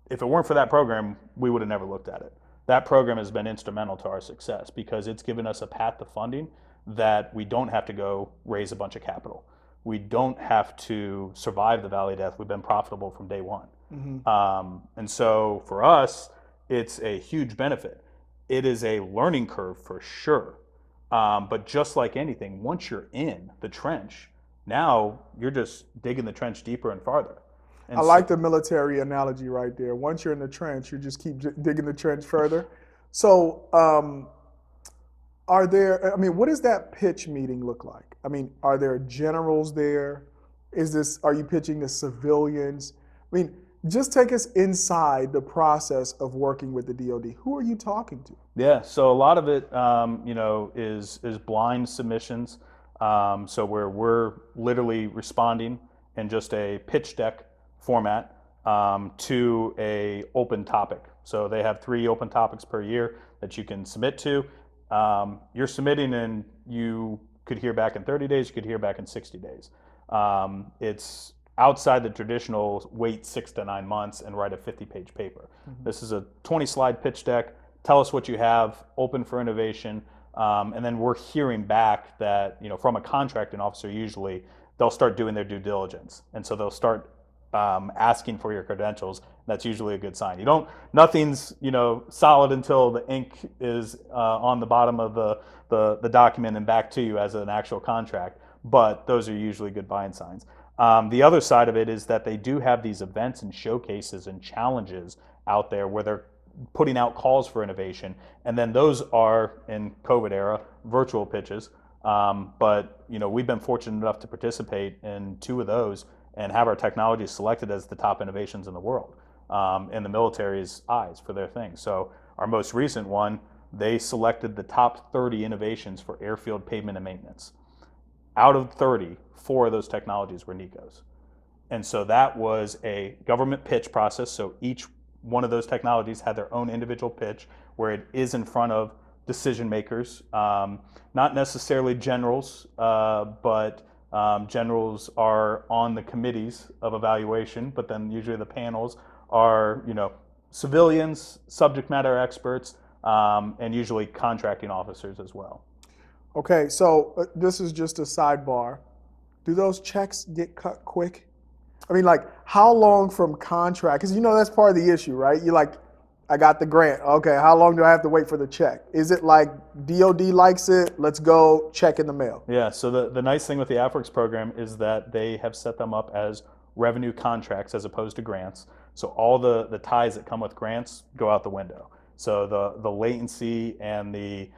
S2: if it weren't for that program, we would have never looked at it. That program has been instrumental to our success because it's given us a path to funding that we don't have to go raise a bunch of capital. We don't have to survive the valley of death. We've been profitable from day one. And so for us, it's a huge benefit. It is a learning curve for sure. But just like anything, once you're in the trench, now you're just digging the trench deeper and farther. And
S1: I like the military analogy right there. Once you're in the trench, you just keep digging the trench further. So what does that pitch meeting look like? Are there generals there? Are you pitching to civilians? Just take us inside the process of working with the DoD. Who are you talking to?
S2: Yeah, so a lot of it, is blind submissions. So where we're literally responding in just a pitch deck format to a open topic. So they have 3 open topics per year that you can submit to. You're submitting and you could hear back in 30 days, you could hear back in 60 days. It's outside the traditional wait 6 to 9 months and write a 50-page paper. This is a 20-slide pitch deck. Tell us what you have, open for innovation, and then we're hearing back that from a contracting officer usually, they'll start doing their due diligence. And so they'll start asking for your credentials. That's usually a good sign. Nothing's solid until the ink is on the bottom of the document and back to you as an actual contract. But those are usually good buying signs. The other side of it is that they do have these events and showcases and challenges out there where they're putting out calls for innovation, and then those are, in COVID era, virtual pitches. But we've been fortunate enough to participate in 2 of those and have our technology selected as the top innovations in the world in the military's eyes for their thing. So our most recent one, they selected the top 30 innovations for airfield pavement and maintenance. Out of 30, 4 of those technologies were Niko's. And so that was a government pitch process. So each one of those technologies had their own individual pitch where it is in front of decision makers, not necessarily generals, but generals are on the committees of evaluation, but then usually the panels are, civilians, subject matter experts, and usually contracting officers as well.
S1: Okay, so this is just a sidebar. Do those checks get cut quick? I mean, like, how long from contract? Because that's part of the issue, right? You're like, I got the grant. Okay, how long do I have to wait for the check? Is it like DoD likes it? Let's go, check in the mail.
S2: Yeah, so the nice thing with the AFWERX program is that they have set them up as revenue contracts as opposed to grants. So all the ties that come with grants go out the window. So the latency and the,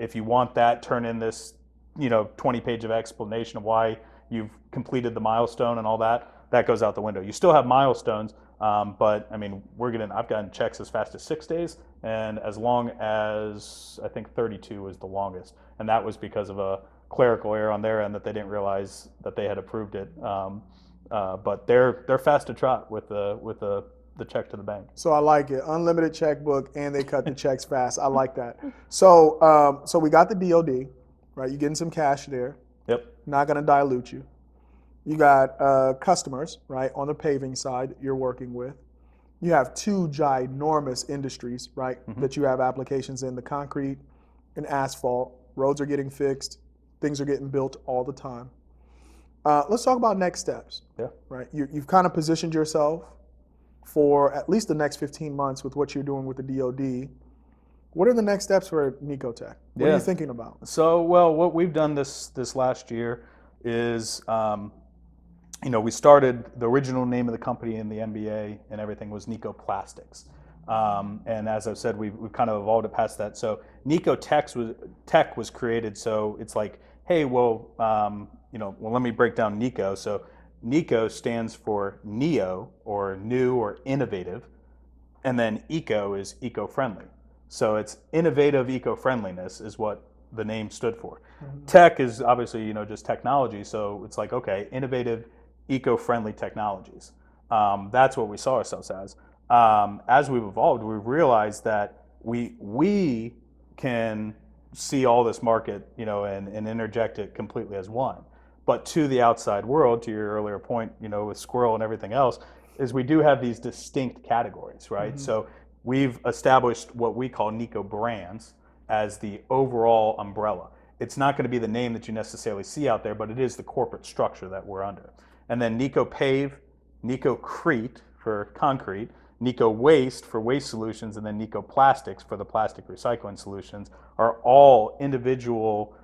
S2: if you want that, turn in this 20-page of explanation of why you've completed the milestone and all that goes out the window. You still have milestones, but I mean, I've gotten checks as fast as 6 days and as long as, I think 32 was the longest. And that was because of a clerical error on their end that they didn't realize that they had approved it. But they're fast to trot with the check to the bank.
S1: So I like it. Unlimited checkbook, and they cut the checks fast. I like that. So we got the DoD, right? You're getting some cash there.
S2: Yep.
S1: Not going to dilute you. You got customers, right, on the paving side that you're working with. You have two ginormous industries, right, that you have applications in, the concrete and asphalt. Roads are getting fixed. Things are getting built all the time. Let's talk about next steps.
S2: Yeah.
S1: Right. You've kind of positioned yourself for at least the next 15 months with what you're doing with the DoD. What are the next steps for necoTech? What are you thinking about?
S2: So, well, what we've done this last year is, we started, the original name of the company in the MBA and everything was Niko Plastics. And as I've said, we've kind of evolved it past that. So necoTech was created, so it's like, hey, well, let me break down Niko. So Niko stands for neo, or new or innovative, and then eco is eco-friendly. So it's innovative eco-friendliness is what the name stood for. Tech is obviously, just technology, so it's like, okay, innovative eco-friendly technologies. That's what we saw ourselves as. As we've evolved, we've realized that we can see all this market, and interject it completely as one. But to the outside world, to your earlier point, with squirrel and everything else, is we do have these distinct categories, right? So we've established what we call Niko brands as the overall umbrella. It's not going to be the name that you necessarily see out there, but it is the corporate structure that we're under. And then Niko Pave, necoCrete for concrete, Niko Waste for waste solutions, and then Niko Plastics for the plastic recycling solutions are all individual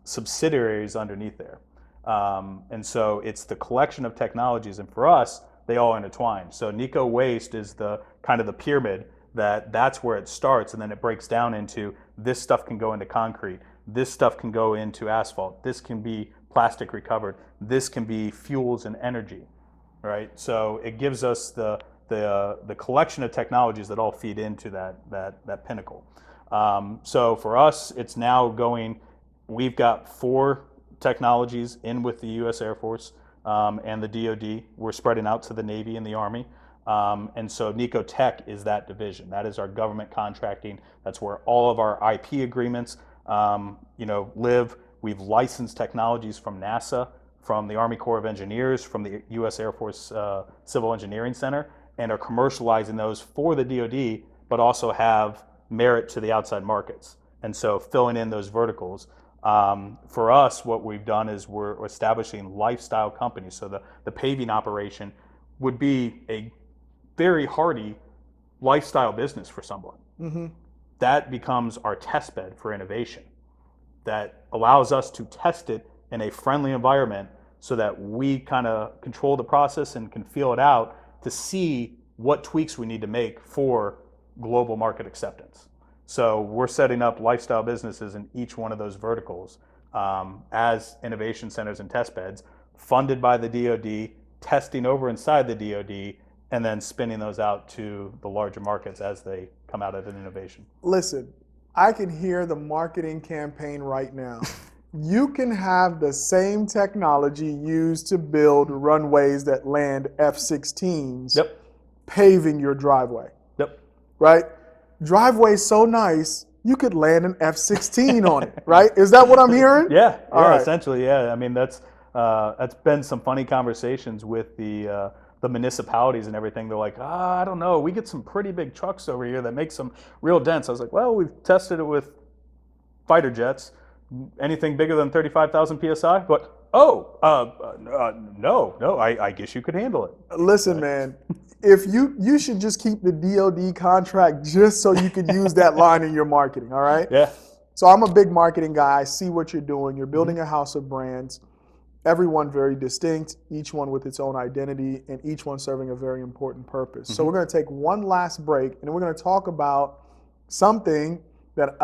S2: subsidiaries underneath there. And so it's the collection of technologies, and for us, they all intertwine. So Niko Waste is the kind of the pyramid that's where it starts, and then it breaks down into this stuff can go into concrete, this stuff can go into asphalt, this can be plastic recovered, this can be fuels and energy, right? So it gives us the collection of technologies that all feed into that pinnacle. So for us, it's now going. We've got 4 technologies in with the U.S. Air Force and the DoD. We're spreading out to the Navy and the Army. And so necoTech is that division. That is our government contracting. That's where all of our IP agreements live. We've licensed technologies from NASA, from the Army Corps of Engineers, from the U.S. Air Force Civil Engineering Center, and are commercializing those for the DoD, but also have merit to the outside markets. And so filling in those verticals. For us, what we've done is we're establishing lifestyle companies. So the paving operation would be a very hardy lifestyle business for someone. That becomes our test bed for innovation. That allows us to test it in a friendly environment so that we kind of control the process and can feel it out to see what tweaks we need to make for global market acceptance. So we're setting up lifestyle businesses in each one of those verticals as innovation centers and test beds, funded by the DoD, testing over inside the DoD, and then spinning those out to the larger markets as they come out of an innovation.
S1: Listen, I can hear the marketing campaign right now. You can have the same technology used to build runways that land F-16s,
S2: Yep.
S1: paving your driveway.
S2: Yep.
S1: Right? Driveway's so nice, you could land an F-16 on it, right? Is that what I'm hearing?
S2: Yeah,
S1: All right.
S2: essentially, yeah. I mean, that's been some funny conversations with the municipalities and everything. They're like, I don't know, we get some pretty big trucks over here that make some real dents. I was like, well, we've tested it with fighter jets. Anything bigger than 35,000 psi? But no, I guess you could handle it.
S1: Listen, man, if you should just keep the DoD contract just so you could use that line in your marketing, all right?
S2: Yeah.
S1: So I'm a big marketing guy. I see what you're doing. You're building a house of brands, everyone very distinct, each one with its own identity, and each one serving a very important purpose. So we're going to take one last break, and then we're going to talk about something that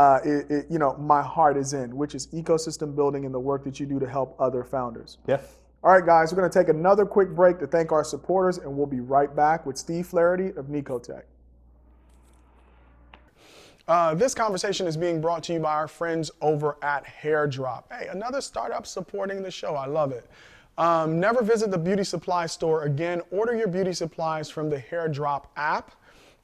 S1: my heart is in, which is ecosystem building and the work that you do to help other founders.
S2: Yeah.
S1: All right, guys, we're going to take another quick break to thank our supporters, and we'll be right back with Steve Flaherty of necoTech. This conversation is being brought to you by our friends over at Hairdrop. Hey, another startup supporting the show. I love it. Never visit the beauty supply store again. Order your beauty supplies from the Hairdrop app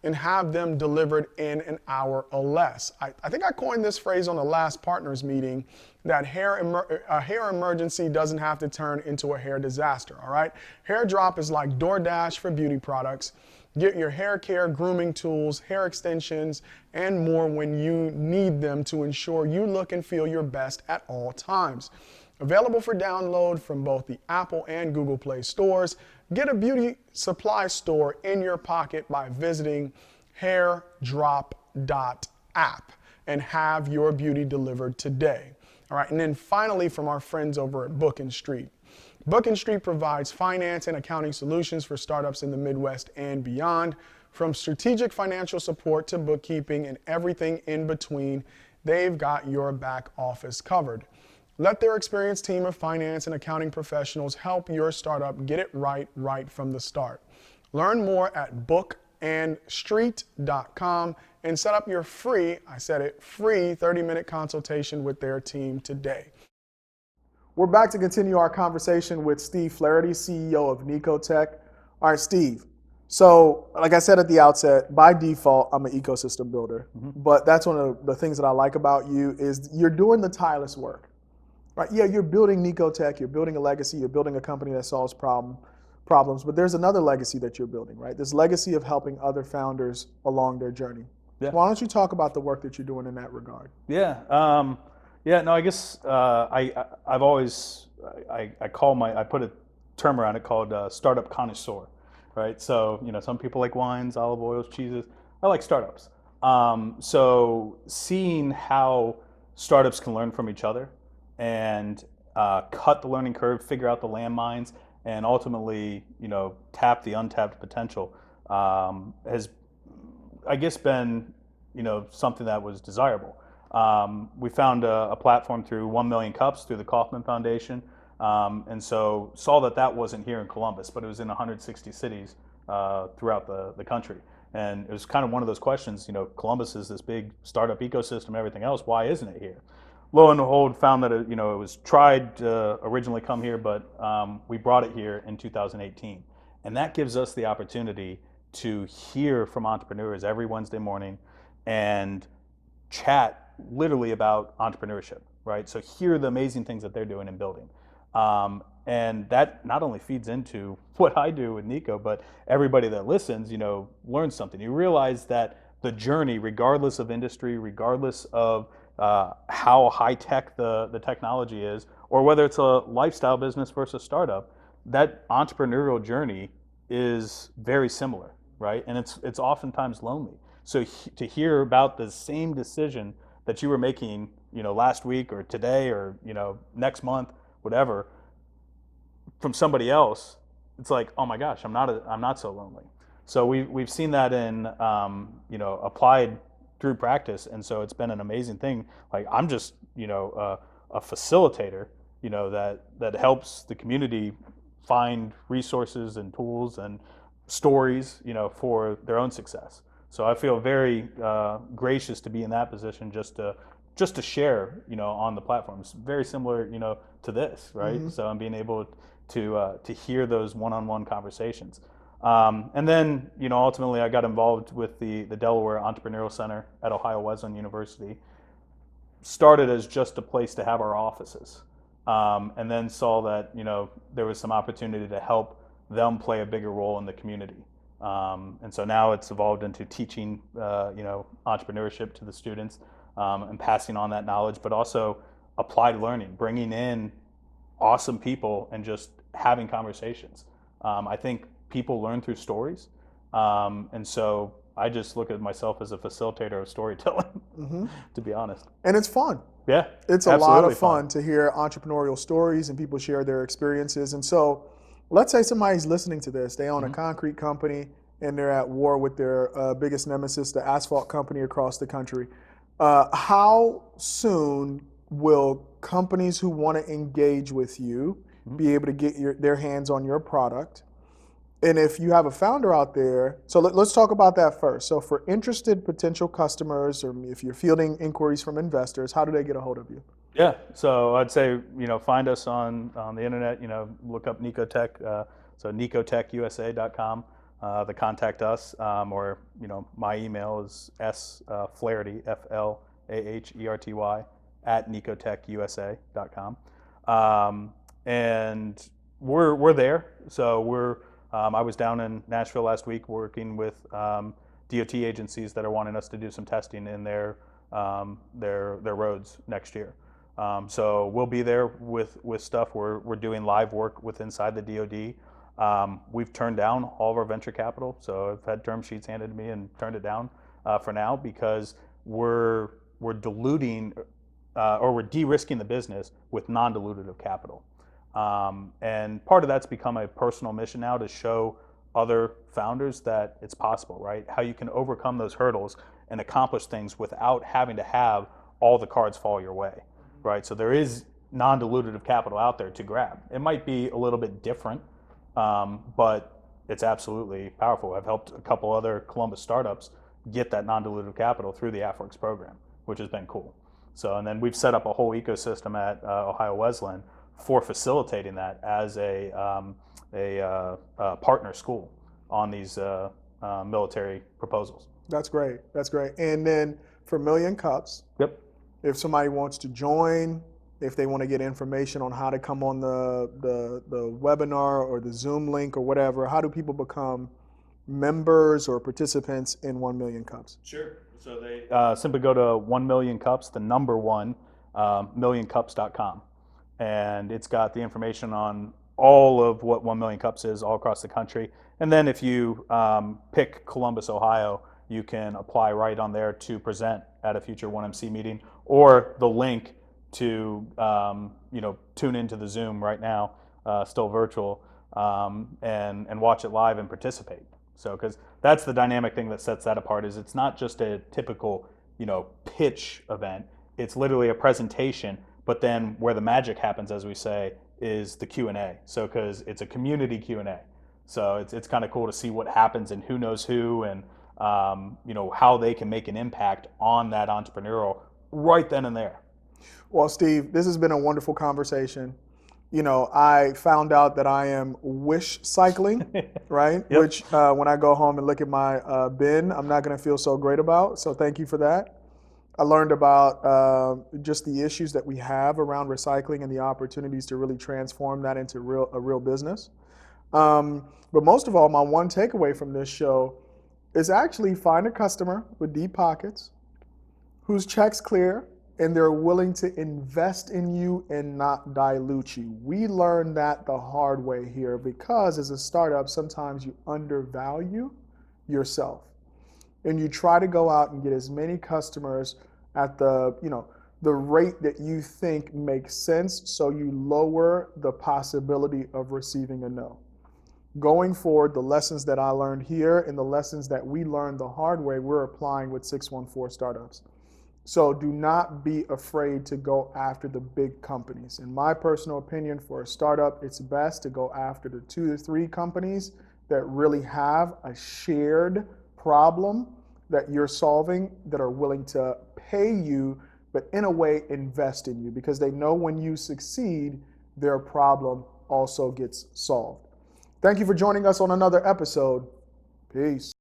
S1: and have them delivered in an hour or less. I think I coined this phrase on the last partners meeting, that a hair emergency doesn't have to turn into a hair disaster, all right? Hairdrop is like DoorDash for beauty products. Get your hair care, grooming tools, hair extensions, and more when you need them to ensure you look and feel your best at all times. Available for download from both the Apple and Google Play stores. Get a beauty supply store in your pocket by visiting hairdrop.app and have your beauty delivered today. All right, and then finally from our friends over at Book & Street. Book & Street provides finance and accounting solutions for startups in the Midwest and beyond. From strategic financial support to bookkeeping and everything in between, they've got your back office covered. Let their experienced team of finance and accounting professionals help your startup get it right from the start. Learn more at bookandstreet.com and set up your free 30-minute consultation with their team today. We're back to continue our conversation with Steve Flaherty, CEO of necoTech. All right, Steve. So, like I said at the outset, by default, I'm an ecosystem builder. But that's one of the things that I like about you is you're doing the tireless work. Right? Yeah, you're building necoTech, you're building a legacy, you're building a company that solves problems, but there's another legacy that you're building, right? This legacy of helping other founders along their journey. Yeah. Why don't you talk about the work that you're doing in that regard?
S2: Yeah. I guess I've always I put a term around it called startup connoisseur, right? So some people like wines, olive oils, cheeses. I like startups. So seeing how startups can learn from each other and cut the learning curve, figure out the landmines, and ultimately tap the untapped potential has, I guess, been something that was desirable. We found a platform through 1 Million Cups through the Kauffman Foundation, and so saw that wasn't here in Columbus, but it was in 160 cities throughout the country. And it was kind of one of those questions, Columbus is this big startup ecosystem and everything else, why isn't it here? Lo and behold, found that it was tried to originally come here, but we brought it here in 2018. And that gives us the opportunity to hear from entrepreneurs every Wednesday morning and chat literally about entrepreneurship, right? So hear the amazing things that they're doing and building. And that not only feeds into what I do with Niko, but everybody that listens, learns something. You realize that the journey, regardless of industry, regardless of how high tech the technology is, or whether it's a lifestyle business versus startup, that entrepreneurial journey is very similar, right? And it's oftentimes lonely. So to hear about the same decision that you were making, last week or today or next month, whatever, from somebody else, it's like, oh my gosh, I'm not so lonely. So we've seen that in applied through practice, and so it's been an amazing thing. Like I'm just a facilitator, that helps the community find resources and tools and stories, for their own success. So I feel very gracious to be in that position, just to share, on the platform. It's very similar, to this, right? Mm-hmm. So I'm being able to hear those one-on-one conversations. And then, ultimately I got involved with the Delaware Entrepreneurial Center at Ohio Wesleyan University. Started as just a place to have our offices, and then saw that there was some opportunity to help them play a bigger role in the community. And so now it's evolved into teaching, entrepreneurship to the students, and passing on that knowledge, but also applied learning, bringing in awesome people and just having conversations. I think people learn through stories, and so I just look at myself as a facilitator of storytelling, to be honest.
S1: And it's fun.
S2: Yeah,
S1: it's a lot of fun to hear entrepreneurial stories and people share their experiences. And so let's say somebody's listening to this, they own a concrete company and they're at war with their biggest nemesis, the asphalt company across the country. How soon will companies who want to engage with you be able to get their hands on your product? And if you have a founder out there, so let's talk about that first. So for interested potential customers, or if you're fielding inquiries from investors, how do they get a hold of you?
S2: Yeah, so I'd say, find us on the internet, look up necoTech, so necotechusa.com, the contact us, or, my email is Flaherty, Flaherty, at necotechusa.com. And we're there, so I was down in Nashville last week working with DOT agencies that are wanting us to do some testing in their roads next year. So we'll be there with stuff. We're doing live work with inside the DoD. We've turned down all of our venture capital, so I've had term sheets handed to me and turned it down for now because we're diluting or we're de-risking the business with non-dilutive capital. And part of that's become a personal mission now to show other founders that it's possible, right? How you can overcome those hurdles and accomplish things without having to have all the cards fall your way, right? So there is non-dilutive capital out there to grab. It might be a little bit different, but it's absolutely powerful. I've helped a couple other Columbus startups get that non-dilutive capital through the AFWERX program, which has been cool. So, and then we've set up a whole ecosystem at Ohio Wesleyan for facilitating that as a partner school on these military proposals.
S1: That's great. That's great. And then for Million Cups,
S2: yep.
S1: If somebody wants to join, if they want to get information on how to come on the webinar or the Zoom link or whatever, how do people become members or participants in 1 Million Cups?
S2: Sure. So they simply go to 1 Million Cups, the number 1, millioncups.com. And it's got the information on all of what 1 Million Cups is all across the country. And then if you pick Columbus, Ohio, you can apply right on there to present at a future 1MC meeting, or the link to tune into the Zoom right now, still virtual, and watch it live and participate. So, because that's the dynamic thing that sets that apart, is it's not just a typical pitch event. It's literally a presentation. But then where the magic happens, as we say, is the Q&A. So because it's a community Q&A. So it's kind of cool to see what happens and who knows who, and how they can make an impact on that entrepreneurial right then and there.
S1: Well, Steve, this has been a wonderful conversation. I found out that I am Wishcycling, right?
S2: Yep.
S1: Which when I go home and look at my bin, I'm not going to feel so great about. So thank you for that. I learned about just the issues that we have around recycling and the opportunities to really transform that into a real business. But most of all, my one takeaway from this show is actually find a customer with deep pockets, whose check's clear, and they're willing to invest in you and not dilute you. We learned that the hard way here, because as a startup, sometimes you undervalue yourself. And you try to go out and get as many customers at the rate that you think makes sense, so you lower the possibility of receiving a no. Going forward, the lessons that I learned here and the lessons that we learned the hard way, we're applying with 614 Startups. So do not be afraid to go after the big companies. In my personal opinion, for a startup, it's best to go after the 2 to 3 companies that really have a shared problem that you're solving, that are willing to pay you, but in a way invest in you, because they know when you succeed, their problem also gets solved. Thank you for joining us on another episode. Peace.